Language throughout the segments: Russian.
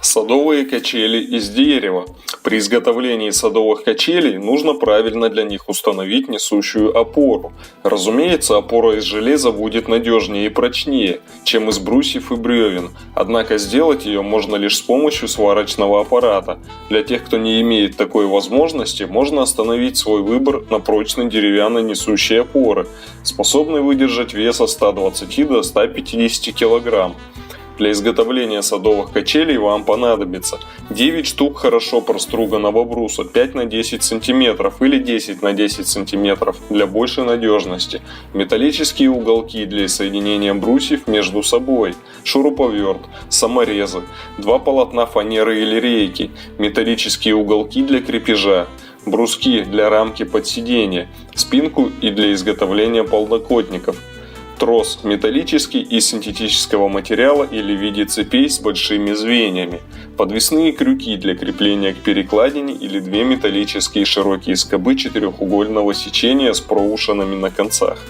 Садовые качели из дерева. При изготовлении садовых качелей нужно правильно для них установить несущую опору. Разумеется, опора из железа будет надежнее и прочнее, чем из брусьев и бревен, однако сделать ее можно лишь с помощью сварочного аппарата. Для тех, кто не имеет такой возможности, можно остановить свой выбор на прочной деревянной несущей опоры, способной выдержать вес от 120 до 150 кг. Для изготовления садовых качелей вам понадобится 9 штук хорошо проструганного бруса 5 на 10 см или 10 на 10 см для большей надежности, металлические уголки для соединения брусьев между собой, шуруповерт, саморезы, 2 полотна фанеры или рейки, металлические уголки для крепежа, бруски для рамки под сиденье, спинку и для изготовления подлокотников, трос металлический из синтетического материала или в виде цепей с большими звеньями, подвесные крюки для крепления к перекладине или 2 металлические широкие скобы четырехугольного сечения с проушинами на концах,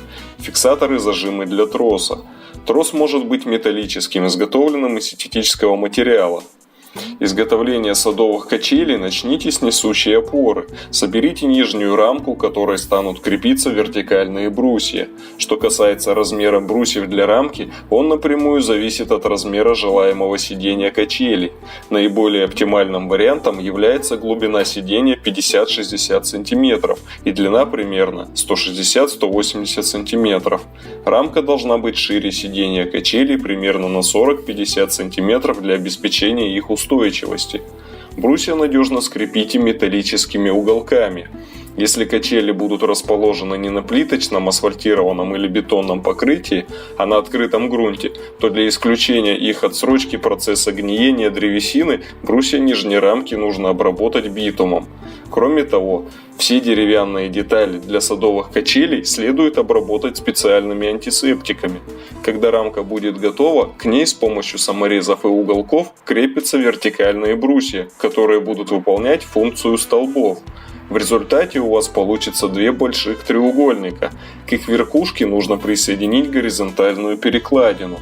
фиксаторы-зажимы для троса. Трос может быть металлическим, изготовленным из синтетического материала. Изготовление садовых качелей начните с несущей опоры. Соберите нижнюю рамку, к которой станут крепиться вертикальные брусья. Что касается размера брусьев для рамки, он напрямую зависит от размера желаемого сидения качелей. Наиболее оптимальным вариантом является глубина сидения 50-60 см и длина примерно 160-180 см. Рамка должна быть шире сидения качелей примерно на 40-50 см для обеспечения их устойчивости. Брусья надежно скрепите металлическими уголками. Если качели будут расположены не на плиточном, асфальтированном или бетонном покрытии, а на открытом грунте, то для исключения их отсрочки процесса гниения древесины брусья нижней рамки нужно обработать битумом. Кроме того, все деревянные детали для садовых качелей следует обработать специальными антисептиками. Когда рамка будет готова, к ней с помощью саморезов и уголков крепятся вертикальные брусья, которые будут выполнять функцию столбов. В результате у вас получится 2 больших треугольника. К их верхушке нужно присоединить горизонтальную перекладину.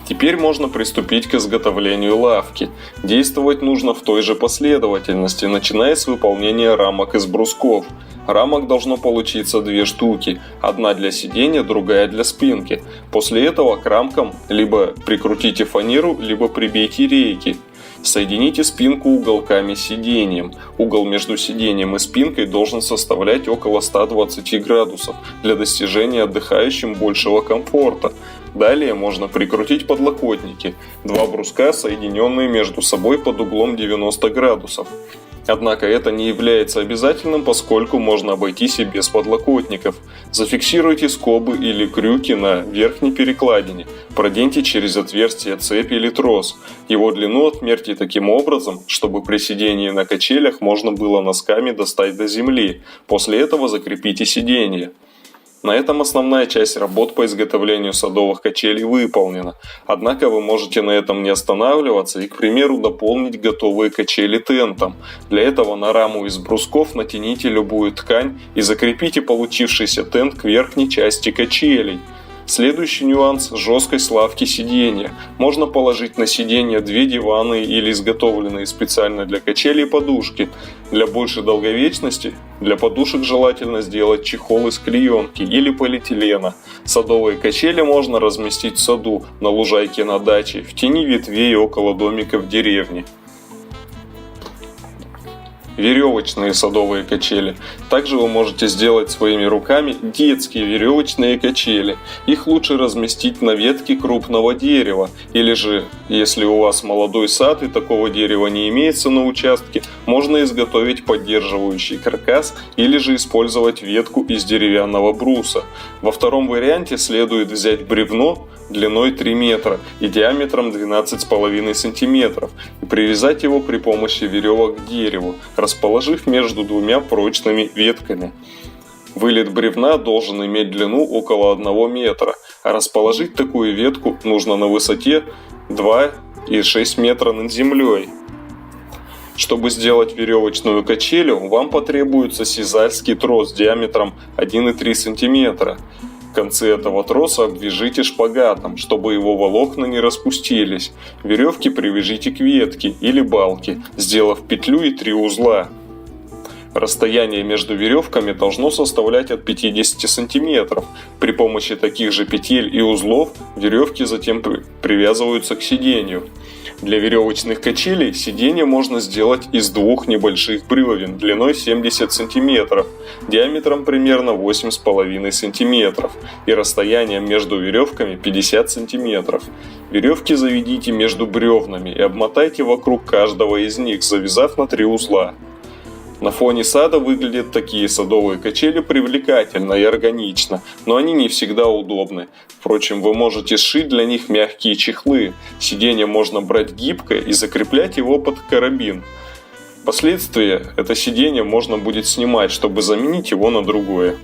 Теперь можно приступить к изготовлению лавки. Действовать нужно в той же последовательности, начиная с выполнения рамок из брусков. Рамок должно получиться 2 штуки, одна для сидения, другая для спинки. После этого к рамкам либо прикрутите фанеру, либо прибейте рейки. Соедините спинку уголками с сиденьем. Угол между сиденьем и спинкой должен составлять около 120 градусов для достижения отдыхающим большего комфорта. Далее можно прикрутить подлокотники, 2 бруска, соединенные между собой под углом 90 градусов. Однако это не является обязательным, поскольку можно обойтись и без подлокотников. Зафиксируйте скобы или крюки на верхней перекладине, проденьте через отверстие цепь или трос. Его длину отмерьте таким образом, чтобы при сидении на качелях можно было носками достать до земли. После этого закрепите сиденье. На этом основная часть работ по изготовлению садовых качелей выполнена. Однако вы можете на этом не останавливаться и, к примеру, дополнить готовые качели тентом. Для этого на раму из брусков натяните любую ткань и закрепите получившийся тент к верхней части качелей. Следующий нюанс – жесткость лавки сиденья. Можно положить на сиденье 2 диванные или изготовленные специально для качелей подушки. Для большей долговечности для подушек желательно сделать чехол из клеенки или полиэтилена. Садовые качели можно разместить в саду, на лужайке на даче, в тени ветвей около домика в деревне. Веревочные садовые качели. Также вы можете сделать своими руками детские веревочные качели. Их лучше разместить на ветке крупного дерева. Или же, если у вас молодой сад и такого дерева не имеется на участке, можно изготовить поддерживающий каркас или же использовать ветку из деревянного бруса. Во втором варианте следует взять бревно длиной 3 метра и диаметром 12,5 см и привязать его при помощи веревок к дереву, расположив между 2 прочными ветками. Вылет бревна должен иметь длину около 1 метра, а расположить такую ветку нужно на высоте 2,6 метра над землей. Чтобы сделать веревочную качелю, вам потребуется сизальский трос диаметром 1,3 см. Концы этого троса обвяжите шпагатом, чтобы его волокна не распустились. Веревки привяжите к ветке или балке, сделав петлю и 3 узла. Расстояние между веревками должно составлять от 50 см. При помощи таких же петель и узлов веревки затем привязываются к сиденью. Для веревочных качелей сиденье можно сделать из 2 небольших бревен длиной 70 см, диаметром примерно 8,5 см и расстоянием между веревками 50 см. Веревки заведите между бревнами и обмотайте вокруг каждого из них, завязав на 3 узла. На фоне сада выглядят такие садовые качели привлекательно и органично, но они не всегда удобны. Впрочем, вы можете сшить для них мягкие чехлы. Сиденье можно брать гибкое и закреплять его под карабин. Впоследствии это сиденье можно будет снимать, чтобы заменить его на другое.